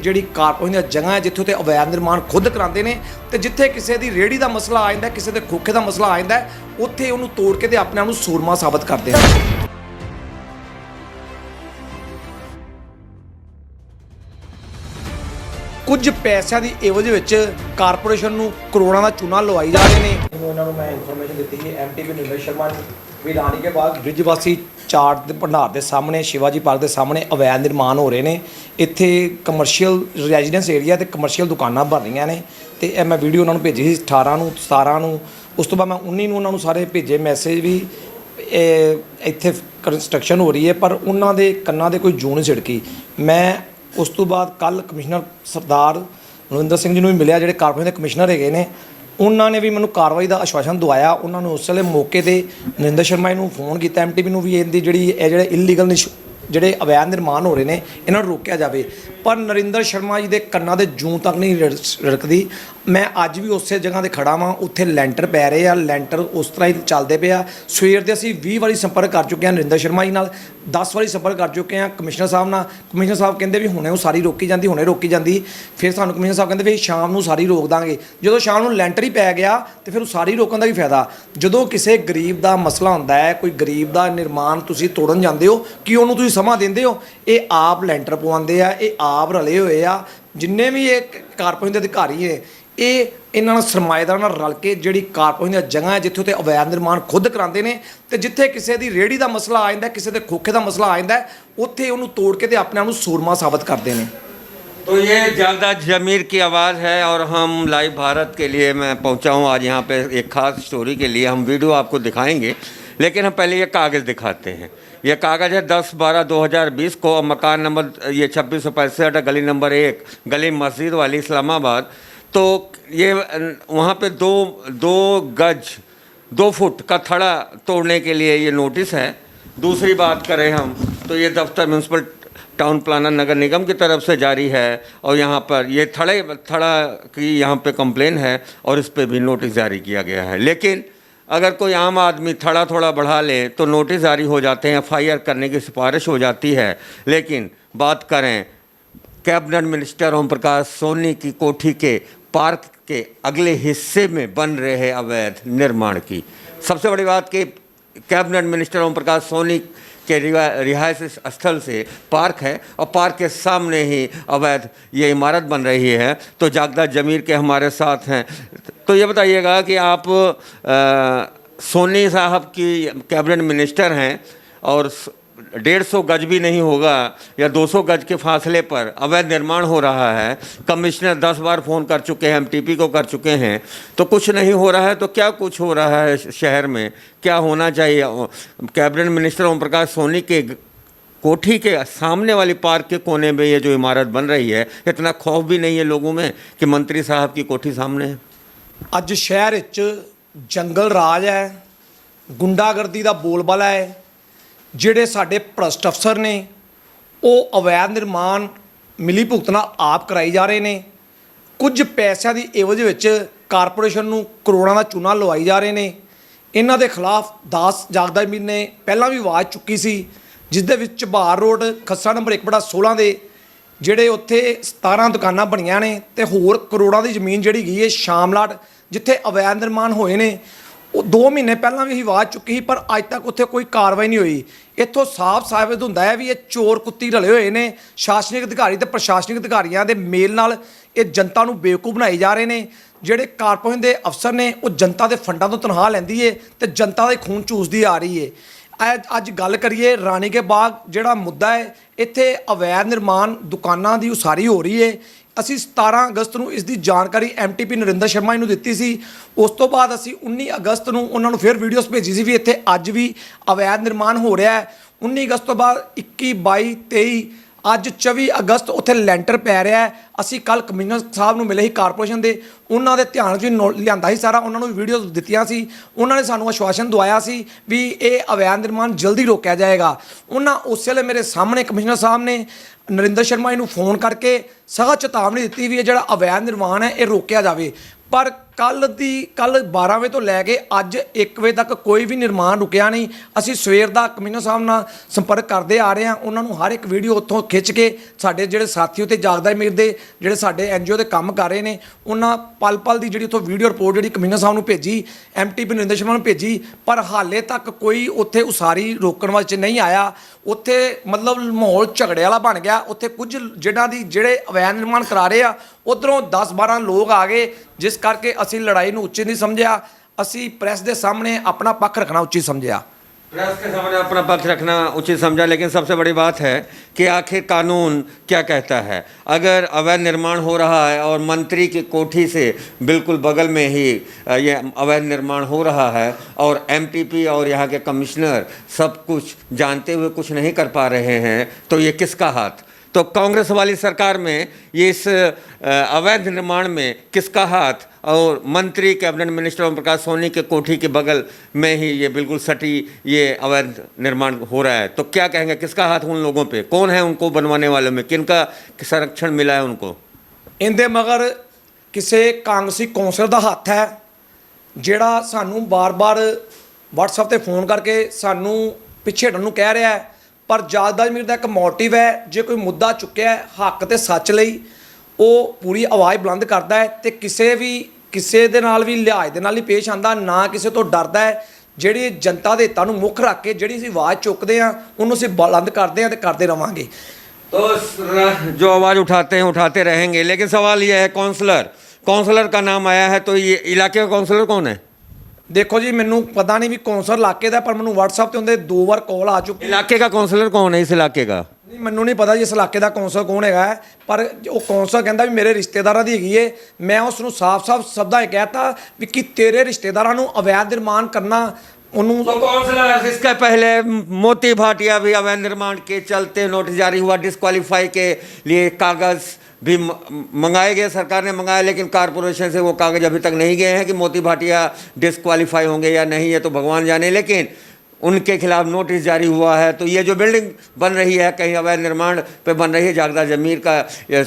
ਜਿਹੜੀ ਕਾਰਪੋਰੇਸ਼ਨ ਦੀਆਂ ਜਗ੍ਹਾ ਹੈ ਜਿੱਥੇ ਉੱਤੇ ਅਵੈਧ ਨਿਰਮਾਣ ਖੁਦ ਕਰਾਉਂਦੇ ਨੇ ਤੇ ਜਿੱਥੇ ਕਿਸੇ ਦੀ ਰੇਹੜੀ ਦਾ ਮਸਲਾ ਆ ਜਾਂਦਾ, ਕਿਸੇ ਦੇ ਖੋਖੇ ਦਾ ਮਸਲਾ ਆ ਜਾਂਦਾ, ਉੱਥੇ ਉਹਨੂੰ ਤੋੜ ਕੇ ਤੇ ਆਪਣੇ ਆਪ ਨੂੰ ਸੂਰਮਾ ਸਾਬਤ ਕਰਦੇ ਹਨ। ਕੁਝ ਪੈਸਿਆਂ ਦੀ ਇਵਜ਼ ਵਿੱਚ ਕਾਰਪੋਰੇਸ਼ਨ ਨੂੰ ਕਰੋੜਾਂ ਦਾ ਚੂਨਾ ਲਵਾਈ ਜਾ ਰਹੇ ਨੇ। ਇਹਨਾਂ ਨੂੰ ਮੈਂ ਇਨਫੋਰਮੇਸ਼ਨ ਦਿੱਤੀ ਸੀ ਐਮਟੀਪੀ ਨਿਰਮਲ ਸ਼ਰਮਾ ਨੇ ਵੀ ਰਾਣੀ ਕੇ ਬਾਗ ਬ੍ਰਿਜਵਾਸੀ ਚਾਟ ਦੇ ਭੰਡਾਰ ਦੇ ਸਾਹਮਣੇ ਸ਼ਿਵਾਜੀ ਪਾਰਕ ਦੇ ਸਾਹਮਣੇ ਅਵੈਧ ਨਿਰਮਾਣ ਹੋ ਰਹੇ ਨੇ। ਇੱਥੇ ਕਮਰਸ਼ੀਅਲ ਰੈਜ਼ੀਡੈਂਸ ਏਰੀਆ ਤੇ ਕਮਰਸ਼ੀਅਲ ਦੁਕਾਨਾਂ ਬਣ ਰਹੀਆਂ ਨੇ ਤੇ ਇਹ ਮੈਂ ਵੀਡੀਓ ਉਹਨਾਂ ਨੂੰ ਭੇਜੀ ਸੀ 18 ਨੂੰ 17 ਨੂੰ, ਉਸ ਤੋਂ ਬਾਅਦ ਮੈਂ 19 ਨੂੰ ਉਹਨਾਂ ਨੂੰ ਸਾਰੇ ਭੇਜੇ ਮੈਸੇਜ ਵੀ ਇੱਥੇ ਕੰਸਟਰਕਸ਼ਨ ਹੋ ਰਹੀ ਹੈ, ਪਰ ਉਹਨਾਂ ਦੇ ਕੰਨਾਂ ਦੇ ਕੋਈ ਜੂੰ ਨਹੀਂ ਛਿੜਕੀ। ਮੈਂ ਉਸ ਤੋਂ ਬਾਅਦ ਕੱਲ ਕਮਿਸ਼ਨਰ ਸਰਦਾਰ ਨਰਿੰਦਰ ਸਿੰਘ ਜੀ ਨੂੰ ਵੀ ਮਿਲਿਆ, ਜਿਹੜੇ ਕਾਰਪੋਰੇਸ਼ਨ ਦੇ ਕਮਿਸ਼ਨਰ ਹੈਗੇ ਨੇ। ਉਹਨਾਂ ਨੇ ਵੀ ਮੈਨੂੰ ਕਾਰਵਾਈ ਦਾ ਆਸ਼ਵਾਸਨ ਦਵਾਇਆ। ਉਹਨਾਂ ਨੂੰ ਉਸ ਵੇਲੇ ਮੌਕੇ 'ਤੇ ਨਰਿੰਦਰ ਸ਼ਰਮਾ ਜੀ ਨੂੰ ਫੋਨ ਕੀਤਾ ਐਮਟੀਪੀ ਨੂੰ ਵੀ ਇਹਦੀ ਜਿਹੜੇ ਇਲੀਗਲ ਜਿਹੜੇ ਅਵੈਧ ਨਿਰਮਾਣ ਹੋ ਰਹੇ ਨੇ ਇਹਨਾਂ ਨੂੰ ਰੋਕਿਆ ਜਾਵੇ, ਪਰ ਨਰਿੰਦਰ ਸ਼ਰਮਾ ਜੀ ਦੇ ਕੰਨਾਂ ਦੇ ਜੂੰ ਤੱਕ ਨਹੀਂ ਰੜਕਦੀ। ਮੈਂ ਅੱਜ ਵੀ ਉਸੇ ਜਗ੍ਹਾ 'ਤੇ ਖੜਾ ਵਾਂ, ਉੱਥੇ ਲੈਂਟਰ ਪੈ ਰਹੇ ਆ, ਲੈਂਟਰ ਉਸ ਤਰ੍ਹਾਂ ਹੀ ਚੱਲਦੇ ਪਏ ਆ। ਸਵੇਰ ਦੇ ਅਸੀਂ 20 ਵਾਰੀ ਸੰਪਰਕ ਕਰ ਚੁੱਕੇ ਹਾਂ ਨਰਿੰਦਰ ਸ਼ਰਮਾ ਜੀ ਨਾਲ, 10 ਵਾਰੀ ਸੰਪਰਕ ਕਰ ਚੁੱਕੇ ਹਾਂ ਕਮਿਸ਼ਨਰ ਸਾਹਿਬ ਨਾਲ। ਕਮਿਸ਼ਨਰ ਸਾਹਿਬ ਕਹਿੰਦੇ ਵੀ ਹੁਣੇ ਉਹ ਸਾਰੀ ਰੋਕੀ ਜਾਂਦੀ, ਹੁਣੇ ਰੋਕੀ ਜਾਂਦੀ। ਫਿਰ ਸਾਨੂੰ ਕਮਿਸ਼ਨਰ ਸਾਹਿਬ ਕਹਿੰਦੇ ਵੀ ਸ਼ਾਮ ਨੂੰ ਸਾਰੀ ਰੋਕ ਦਾਂਗੇ। ਜਦੋਂ ਸ਼ਾਮ ਨੂੰ ਲੈਂਟਰ ਹੀ ਪੈ ਗਿਆ ਤੇ ਫਿਰ ਉਹ ਸਾਰੀ ਰੋਕਣ ਦਾ ਵੀ ਫਾਇਦਾ। ਜਦੋਂ ਕਿਸੇ ਗਰੀਬ ਦਾ ਮਸਲਾ ਹੁੰਦਾ ਹੈ, ਕੋਈ ਗਰੀਬ ਦਾ ਨਿਰਮਾਣ ਤੁਸੀਂ ਤੋੜਨ ਜਾਂਦੇ ਹੋ ਕਿ ਉਹਨੂੰ ਤੁਸੀਂ ਸਮਾਂ ਦਿੰਦੇ ਹੋ? ਇਹ ਆਪ ਲੈਂਟਰ ਪਵਾਉਂਦੇ ਆ, ਇਹ ਆਪ ਰਲੇ ਹੋਏ ਆ। ਜਿੰਨੇ ਵੀ ਇਹ ਕਾਰਪੋਰੇਸ਼ਨ ਦੇ ਅਧਿਕਾਰੀ ਨੇ ਇਹ ਇਹਨਾਂ ਨਾਲ ਸਰਮਾਏਦਾਰਾਂ ਨਾਲ ਰਲ ਕੇ ਜਿਹੜੀ ਕਾਰਪੋਰੇਸ਼ਨ ਦੀਆਂ ਜਗ੍ਹਾ ਹੈ ਜਿੱਥੇ ਉੱਤੇ ਅਵੈਧ ਨਿਰਮਾਣ ਖੁਦ ਕਰਾਉਂਦੇ ਨੇ ਤੇ ਜਿੱਥੇ ਕਿਸੇ ਦੀ ਰੇਹੜੀ ਦਾ ਮਸਲਾ ਆ ਜਾਂਦਾ, ਕਿਸੇ ਦੇ ਖੋਖੇ ਦਾ ਮਸਲਾ ਆ ਜਾਂਦਾ, ਉੱਥੇ ਉਹਨੂੰ ਤੋੜ ਕੇ ਤੇ ਆਪਣੇ ਆਪ ਨੂੰ ਸੂਰਮਾ ਸਾਬਤ ਕਰਦੇ ਨੇ। तो ये जागदा जमीर की आवाज़ है और हम लाइव भारत के लिए मैं पहुंचा हूं आज यहाँ पे एक ख़ास स्टोरी के लिए। हम वीडियो आपको दिखाएंगे, लेकिन हम पहले ये कागज़ दिखाते हैं। ये कागज़ है 10/12/2020 को, मकान नंबर ये 2665 गली नंबर 1 गली मस्जिद वाली इस्लामाबाद। तो ये वहाँ पे दो गज 2 फुट का थड़ा तोड़ने के लिए ये नोटिस है। दूसरी बात करें हम तो ये दफ्तर म्यूनसिपल टाउन प्लानर नगर निगम की तरफ से जारी है और यहाँ पर ये थड़ा की यहाँ पे कंप्लेन है और इस पर भी नोटिस जारी किया गया है। लेकिन अगर कोई आम आदमी थोड़ा थोड़ा बढ़ा ले तो नोटिस जारी हो जाते हैं, FIR करने की सिफारिश हो जाती है। लेकिन बात करें कैबिनेट मिनिस्टर ओम प्रकाश सोनी की कोठी के पार्क के अगले हिस्से में बन रहे अवैध निर्माण की, सबसे बड़ी बात कि कैबिनेट मिनिस्टर ओम प्रकाश सोनी के रिहायश स्थल से पार्क है और पार्क के सामने ही अवैध ये इमारत बन रही है। तो जागदा जमीर के हमारे साथ हैं, तो ये बताइएगा कि आप सोनी साहब की कैबिनेट मिनिस्टर हैं और 150 गज भी नहीं होगा या 200 गज के फासले पर अवैध निर्माण हो रहा है। कमिश्नर 10 बार फ़ोन कर चुके हैं, MTP को कर चुके हैं, तो कुछ नहीं हो रहा है। तो क्या कुछ हो रहा है शहर में, क्या होना चाहिए? कैबिनेट मिनिस्टर ओम प्रकाश सोनी के कोठी के सामने वाली पार्क के कोने में ये जो इमारत बन रही है, इतना खौफ भी नहीं है लोगों में कि मंत्री साहब की कोठी सामने है? ਅੱਜ ਸ਼ਹਿਰ ਵਿੱਚ ਜੰਗਲ ਰਾਜ ਹੈ, ਗੁੰਡਾਗਰਦੀ ਦਾ ਬੋਲਬਾਲਾ ਹੈ। ਜਿਹੜੇ ਸਾਡੇ ਭ੍ਰਸ਼ਟ ਅਫਸਰ ਨੇ ਉਹ ਅਵੈਧ ਨਿਰਮਾਣ ਮਿਲੀ ਭੁਗਤ ਨਾਲ ਆਪ ਕਰਾਈ ਜਾ ਰਹੇ ਨੇ। ਕੁਝ ਪੈਸਿਆਂ ਦੀ ਇਵਜ਼ ਵਿੱਚ ਕਾਰਪੋਰੇਸ਼ਨ ਨੂੰ ਕਰੋੜਾਂ ਦਾ ਚੂਨਾ ਲਵਾਈ ਜਾ ਰਹੇ ਨੇ। ਇਹਨਾਂ ਦੇ ਖਿਲਾਫ ਦਾਸ ਜਾਗਦਾ ਜਮੀਰ ਨੇ ਪਹਿਲਾਂ ਵੀ ਆਵਾਜ਼ ਚੁੱਕੀ ਸੀ, ਜਿਸ ਦੇ ਵਿੱਚ ਚਬਾਰ ਰੋਡ ਖੱਸਾ ਨੰਬਰ 1/16 ਦੇ ਜਿਹੜੇ ਉੱਥੇ 17 ਦੁਕਾਨਾਂ ਬਣੀਆਂ ਨੇ ਤੇ ਹੋਰ ਕਰੋੜਾਂ ਦੀ ਜ਼ਮੀਨ ਜਿਹੜੀ ਗਈ ਹੈ ਸ਼ਾਮਲਾਟ, ਜਿੱਥੇ ਅਵੈਧ ਨਿਰਮਾਣ ਹੋਏ ਨੇ। ਉਹ 2 ਮਹੀਨੇ ਪਹਿਲਾਂ ਵੀ ਆਵਾਜ਼ ਚੁੱਕੀ ਸੀ, ਪਰ ਅੱਜ ਤੱਕ ਉੱਥੇ ਕੋਈ ਕਾਰਵਾਈ ਨਹੀਂ ਹੋਈ। ਇੱਥੋਂ ਸਾਫ਼ ਸਾਬਿਤ ਹੁੰਦਾ ਹੈ ਵੀ ਇਹ ਚੋਰ ਕੁੱਤੀ ਰਲੇ ਹੋਏ ਨੇ। ਸ਼ਾਸਨਿਕ ਅਧਿਕਾਰੀ ਤੇ ਪ੍ਰਸ਼ਾਸਨਿਕ ਅਧਿਕਾਰੀਆਂ ਦੇ ਮੇਲ ਨਾਲ ਇਹ ਜਨਤਾ ਨੂੰ ਬੇਵਕੂਫ ਬਣਾਈ ਜਾ ਰਹੇ ਨੇ। ਜਿਹੜੇ ਕਾਰਪੋਰੇਸ਼ਨ ਦੇ ਅਫਸਰ ਨੇ ਉਹ ਜਨਤਾ ਦੇ ਫੰਡਾਂ ਤੋਂ ਤਨਖਾਹ ਲੈਂਦੀ ਏ ਤੇ ਜਨਤਾ ਦੇ ਖੂਨ ਚੂਸਦੀ ਆ ਰਹੀ ਏ। ਅੱਜ ਗੱਲ ਕਰੀਏ ਰਾਣੀ ਕੇ ਬਾਗ ਜਿਹੜਾ ਮੁੱਦਾ ਹੈ, ਇੱਥੇ ਅਵੈਧ ਨਿਰਮਾਣ ਦੁਕਾਨਾਂ ਦੀ ਉਸਾਰੀ ਹੋ ਰਹੀ ਏ। ਅਸੀਂ 17 ਅਗਸਤ ਨੂੰ ਇਸ ਦੀ ਜਾਣਕਾਰੀ MTP ਨਰਿੰਦਰ ਸ਼ਰਮਾ ਜੀ ਨੂੰ ਦਿੱਤੀ ਸੀ। ਉਸ ਤੋਂ ਬਾਅਦ ਅਸੀਂ 19 ਅਗਸਤ ਨੂੰ ਉਹਨਾਂ ਨੂੰ ਫਿਰ ਵੀਡੀਓਜ਼ ਭੇਜੀ ਸੀ ਵੀ ਇੱਥੇ ਅੱਜ ਵੀ ਅਵੈਧ ਨਿਰਮਾਣ ਹੋ ਰਿਹਾ ਹੈ। 19 ਅਗਸਤ ਤੋਂ ਬਾਅਦ 21 22 23 ਅੱਜ 24 ਅਗਸਤ ਉੱਥੇ ਲੈਂਟਰ ਪੈ ਰਿਹਾ ਹੈ। ਅਸੀਂ ਕੱਲ ਕਮਿਸ਼ਨਰ ਸਾਹਿਬ ਨੂੰ ਮਿਲੇ ਸੀ ਕਾਰਪੋਰੇਸ਼ਨ ਦੇ, ਉਹਨਾਂ ਦੇ ਧਿਆਨ 'ਚ ਲਿਆਂਦਾ ਸੀ ਸਾਰਾ, ਉਹਨਾਂ ਨੂੰ ਵੀ ਵੀਡੀਓਜ਼ ਦਿੱਤੀਆਂ ਸੀ। ਉਹਨਾਂ ਨੇ ਸਾਨੂੰ ਆਸ਼ਵਾਸਨ ਦਵਾਇਆ ਸੀ ਵੀ ਇਹ ਅਵੈਧ ਨਿਰਮਾਣ ਜਲਦੀ ਰੋਕਿਆ ਜਾਏਗਾ। ਉਹਨਾਂ ਉਸ ਵੇਲੇ ਮੇਰੇ ਸਾਹਮਣੇ ਕਮਿਸ਼ਨਰ ਸਾਹਿਬ ਨੇ ਨਰਿੰਦਰ ਸ਼ਰਮਾ ਜੀ ਨੂੰ ਫੋਨ ਕਰਕੇ ਸਖਤ ਚੇਤਾਵਨੀ ਦਿੱਤੀ ਵੀ ਇਹ ਜਿਹੜਾ ਅਵੈਧ ਨਿਰਮਾਣ ਹੈ ਇਹ ਰੋਕਿਆ ਜਾਵੇ। ਪਰ ਕੱਲ 12 ਵਜੇ ਤੋਂ ਲੈ ਕੇ ਅੱਜ 1 ਵਜੇ ਤੱਕ ਕੋਈ ਵੀ ਨਿਰਮਾਣ ਰੁਕਿਆ ਨਹੀਂ। ਅਸੀਂ ਸਵੇਰ ਦਾ ਕਮਿਸ਼ਨਰ ਸਾਹਿਬ ਨਾਲ ਸੰਪਰਕ ਕਰਦੇ ਆ ਰਹੇ ਹਾਂ। ਉਹਨਾਂ ਨੂੰ ਹਰ ਇੱਕ ਵੀਡੀਓ ਉੱਥੋਂ ਖਿੱਚ ਕੇ ਸਾਡੇ ਜਿਹੜੇ ਸਾਥੀ ਉੱਤੇ ਜਾਗਦਾ ਮੀਰ ਦੇ ਜਿਹੜੇ ਸਾਡੇ NGO ਦੇ ਕੰਮ ਕਰ ਰਹੇ ਨੇ, ਉਹਨਾਂ ਪਲ ਪਲ ਦੀ ਜਿਹੜੀ ਉੱਥੋਂ ਵੀਡੀਓ ਰਿਪੋਰਟ ਜਿਹੜੀ ਕਮਿਸ਼ਨਰ ਸਾਹਿਬ ਨੂੰ ਭੇਜੀ, MTP ਨਰਿੰਦਰ ਸ਼ਰਮਾ ਨੂੰ ਭੇਜੀ, ਪਰ ਹਾਲੇ ਤੱਕ ਕੋਈ ਉੱਥੇ ਉਸਾਰੀ ਰੋਕਣ ਵਾਸਤੇ ਨਹੀਂ ਆਇਆ। ਉੱਥੇ ਮਤਲਬ ਮਾਹੌਲ ਝਗੜੇ ਵਾਲਾ ਬਣ ਗਿਆ। ਉੱਥੇ ਕੁਝ ਜਿਹੜੇ ਅਵੈਧ ਨਿਰਮਾਣ ਕਰਾ ਰਹੇ ਆ, ਉੱਧਰੋਂ 10-12 ਲੋਕ ਆ ਗਏ, ਜਿਸ ਕਰਕੇ ਅਸੀਂ ਲੜਾਈ ਨੂੰ ਉੱਚਿਤ नहीं समझा। ਅਸੀਂ प्रेस के सामने अपना पक्ष रखना उचित समझा। प्रेस के सामने अपना पक्ष रखना उचित समझा, लेकिन सबसे बड़ी बात है कि आखिर कानून क्या कहता है। अगर अवैध निर्माण हो रहा है और मंत्री की कोठी से बिल्कुल बगल में ही ये अवैध निर्माण हो रहा है और MTP और यहाँ के कमिश्नर सब कुछ जानते हुए कुछ नहीं कर पा रहे हैं, तो ये किसका हाथ? तो कांग्रेस वाली सरकार में ये इस अवैध निर्माण में किसका हाथ? और मंत्री कैबिनेट मिनिस्टर ओम प्रकाश सोनी के कोठी के बगल में ही ये बिल्कुल सटी ये अवैध निर्माण हो रहा है, तो क्या कहेंगे, किसका हाथ उन लोगों पे? कौन है उनको बनवाने वालों में? किनका संरक्षण मिला है उनको? इनके मगर किसी कांग्रेसी कौंसलर का हत्थ है, जिहड़ा सानू बार-बार WhatsApp ते फोन करके सानू पिछे हटण नूं कह रहा है। पर जागदा जमीर का एक मोटिव है, जे कोई मुद्दा चुक्या है हक ते सच लई, वो पूरी आवाज़ बुलंद करता है तो किसी दे नाल भी लिहाज दे नाल ही पेश आंदा, ना किसी तो डरदा है। जिहड़ी जनता दे हितां नूं मुख रख के जिहड़ी असीं आवाज़ चुकदे हां, उहनूं असीं बुलंद करदे हां ते करदे रवांगे। तो जो आवाज़ उठाते हैं उठाते रहेंगे, लेकिन सवाल यह है काउंसलर का नाम आया है, तो ये इलाके का काउंसलर कौन है? देखो जी, मैनू पता नहीं भी कौंसलर इलाके का, पर मैनू WhatsApp ते उन्हें 2 बार कॉल आ चुकी। इलाके का काउंसलर कौन है इस इलाके का? नहीं, मैनू नहीं पता जी इस इलाके का कौंसलर कौन है, पर वो कौंसलर कहता भी मेरे रिश्तेदारों की हैगी है। मैं उसनूं साफ शब्दां कहता भी कि तेरे रिश्तेदारों नूं अवैध निर्माण करना उन्होंने। तो काउंसलर इसके पहले मोती भाटिया भी अवैध निर्माण के चलते नोटिस जारी हुआ, डिस्क्वालीफाई के लिए कागज़ भी मंगाए गए, सरकार ने मंगाया, लेकिन कारपोरेशन से वो कागज़ अभी तक नहीं गए हैं कि मोती भाटिया डिस्क्वालीफाई होंगे या नहीं, है तो भगवान जाने। लेकिन उनके खिलाफ नोटिस जारी हुआ है। तो ये जो बिल्डिंग बन रही है कहीं अवैध निर्माण पे बन रही है, जागदा जमीर का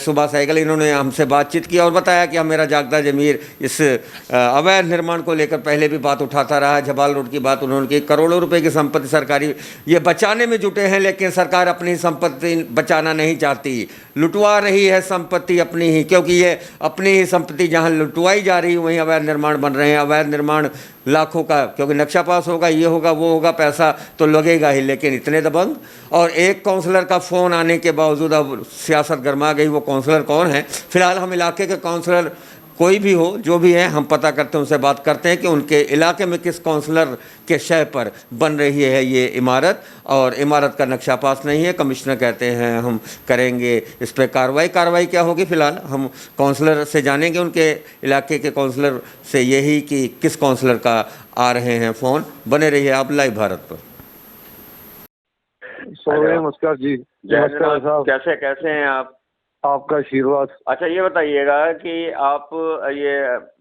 सुबह साइकिल इन्होंने हमसे बातचीत की और बताया कि मेरा जागदा जमीर इस अवैध निर्माण को लेकर पहले भी बात उठाता रहा। झबाल रोड की बात उन्होंने की, करोड़ों रुपए की संपत्ति सरकारी ये बचाने में जुटे हैं, लेकिन सरकार अपनी संपत्ति बचाना नहीं चाहती, लुटवा रही है संपत्ति अपनी ही, क्योंकि ये अपनी ही संपत्ति जहाँ लुटवाई जा रही है वहीं अवैध निर्माण बन रहे हैं। अवैध निर्माण लाखों का, क्योंकि नक्शा पास होगा, ये होगा, वो होगा, पैसा तो लगेगा ही, लेकिन इतने दबंग। और एक काउंसलर का फ़ोन आने के बावजूद अब सियासत गर्मा गई। वो काउंसलर कौन है? फिलहाल हम इलाके के काउंसलर कोई भी हो, जो भी है, हम पता करते हैं, उनसे बात करते हैं कि उनके इलाके में किस काउंसलर के शय पर बन रही है ये इमारत। और इमारत का नक्शा पास नहीं है, कमिश्नर कहते हैं हम करेंगे इस पर कार्रवाई क्या होगी फिलहाल हम काउंसलर से जानेंगे, उनके इलाके के काउंसलर से, यही कि किस काउंसलर का आ रहे हैं फ़ोन। बने रहिए आप लाइव भारत पर। नमस्कार जी। नमस्कार साहब, कैसे हैं आप? आपका आशीर्वाद। अच्छा, ये बताइएगा कि आप ये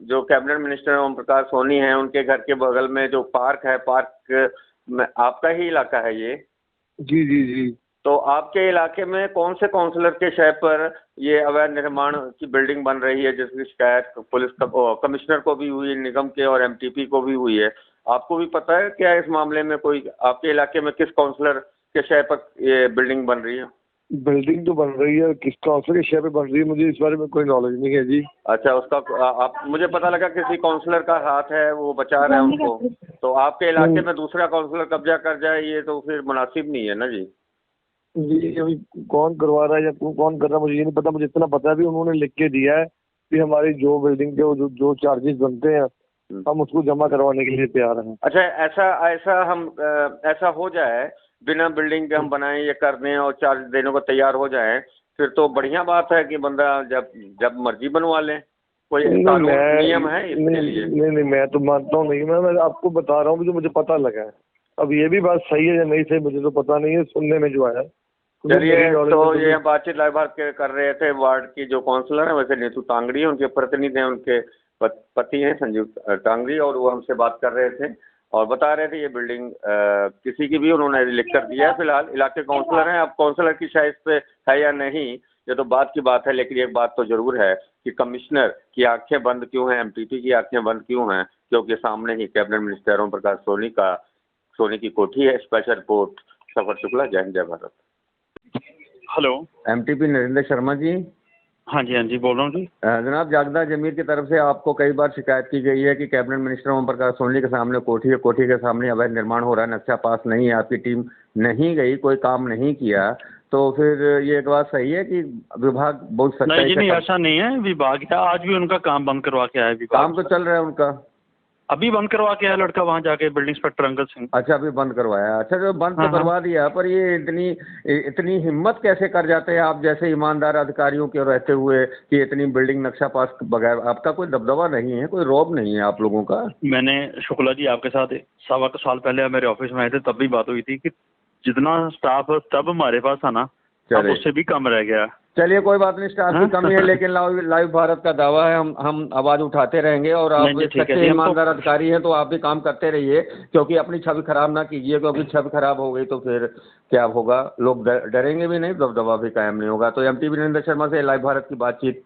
जो कैबिनेट मिनिस्टर ओम प्रकाश सोनी हैं, उनके घर के बगल में जो पार्क है, पार्क में आपका ही इलाका है ये? जी जी जी। तो आपके इलाके में कौन से काउंसलर के शय पर ये अवैध निर्माण की बिल्डिंग बन रही है, जिसकी शिकायत पुलिस कमिश्नर को भी हुई, निगम के और MTP को भी हुई है? आपको भी पता है क्या इस मामले में कोई आपके इलाके में किस काउंसलर के शय पर ये बिल्डिंग बन रही है? बिल्डिंग तो बन रही है, किस काउंसलर के शय पे बन रही है मुझे इस बारे में कोई नॉलेज नहीं है जी। अच्छा, उसका आप मुझे पता लगा किसी काउंसलर का हाथ है, वो बचा रहे हैं उनको। तो आपके इलाके में दूसरा काउंसलर कब्जा कर जाए, ये तो फिर मुनासिब नहीं है ना जी। जी, अभी कौन करवा रहा है या कौन कर रहा है मुझे ये नहीं पता। मुझे इतना पता है भी उन्होंने लिख के दिया है कि हमारी जो बिल्डिंग के जो चार्जेस बनते हैं हम उसको जमा करवाने के लिए तैयार हैं। अच्छा, ऐसा हो जाए, बिना बिल्डिंग के हम बनाएं, ये कर दें और चार्ज देने को तैयार हो जाए, फिर तो बढ़िया बात है कि बंदा जब मर्जी बनवा ले। कोई कानून नियम है इसके लिए? नहीं, मैं तो मानता हूँ नहीं। मैं आपको बता रहा हूँ जो मुझे पता लगा है। अब ये भी बात सही है या नहीं सही मुझे तो पता नहीं है, सुनने में जो आया। चलिए, तो ये बातचीत लाइव कर रहे थे वार्ड की जो काउंसलर है, वैसे नीतू टांगड़ी है, उनके प्रतिनिधि हैं, उनके पति हैं संजीव टांगड़ी, और वो हमसे बात कर रहे थे और बता रहे थे ये बिल्डिंग किसी की भी उन्होंने लिख कर दिया है। फिलहाल इलाके काउंसलर हैं, अब काउंसलर की शायद पे है या नहीं ये तो बात की बात है, लेकिन एक बात तो जरूर है कि कमिश्नर की आंखें बंद क्यों हैं, एमटीपी की आंखें बंद क्यों हैं, क्योंकि सामने ही कैबिनेट मिनिस्टर ओम प्रकाश सोनी की कोठी है। स्पेशल रिपोर्ट सफर शुक्ला, जय हिंद जय भारत। हेलो। एमटीपी नरेंद्र शर्मा जी। हाँ जी बोल रहा हूँ जी। जनाब, जागदा जमीर की तरफ से आपको कई बार शिकायत की गई है कि कैबिनेट मिनिस्टर ओम प्रकाश सोनी के सामने कोठी है, कोठी के सामने अवैध निर्माण हो रहा है, नक्शा पास नहीं है, आपकी टीम नहीं गई, कोई काम नहीं किया, तो फिर ये एक बात सही है कि विभाग बहुत सच्चाई से नहीं ऐसा नहीं है, विभाग है, आज भी उनका काम बंद करवा के आया विभाग। काम तो चल रहा है उनका, अभी बंद करवा के आया लड़का वहाँ जाके, बिल्डिंग इंस्पेक्टर अंगद सिंह। अच्छा, अभी बंद करवाया। अच्छा, जो बंद तो हाँ। करवा दिया, पर ये इतनी हिम्मत कैसे कर जाते हैं आप जैसे ईमानदार अधिकारियों के रहते हुए कि इतनी बिल्डिंग नक्शा पास बगैर? आपका कोई दबदबा नहीं है, कोई रौब नहीं है आप लोगों का? मैंने शुक्ला जी आपके साथ 1.25 साल पहले मेरे ऑफिस में आए थे, तब भी बात हुई थी कि जितना स्टाफ तब हमारे पास था ना, अब उससे भी कम रह गया। चलिए, कोई बात नहीं, स्टाफ की कमी है, लेकिन लाइव भारत का दावा है, हम आवाज उठाते रहेंगे, और आप सच्चे ईमानदार अधिकारी हैं तो आप भी काम करते रहिए, क्योंकि अपनी छवि खराब ना कीजिए, क्योंकि छवि खराब हो गई तो फिर क्या होगा, लोग डरेंगे भी नहीं, दबदबा भी कायम नहीं होगा। तो एमटीपी नरेंद्र शर्मा से लाइव भारत की बातचीत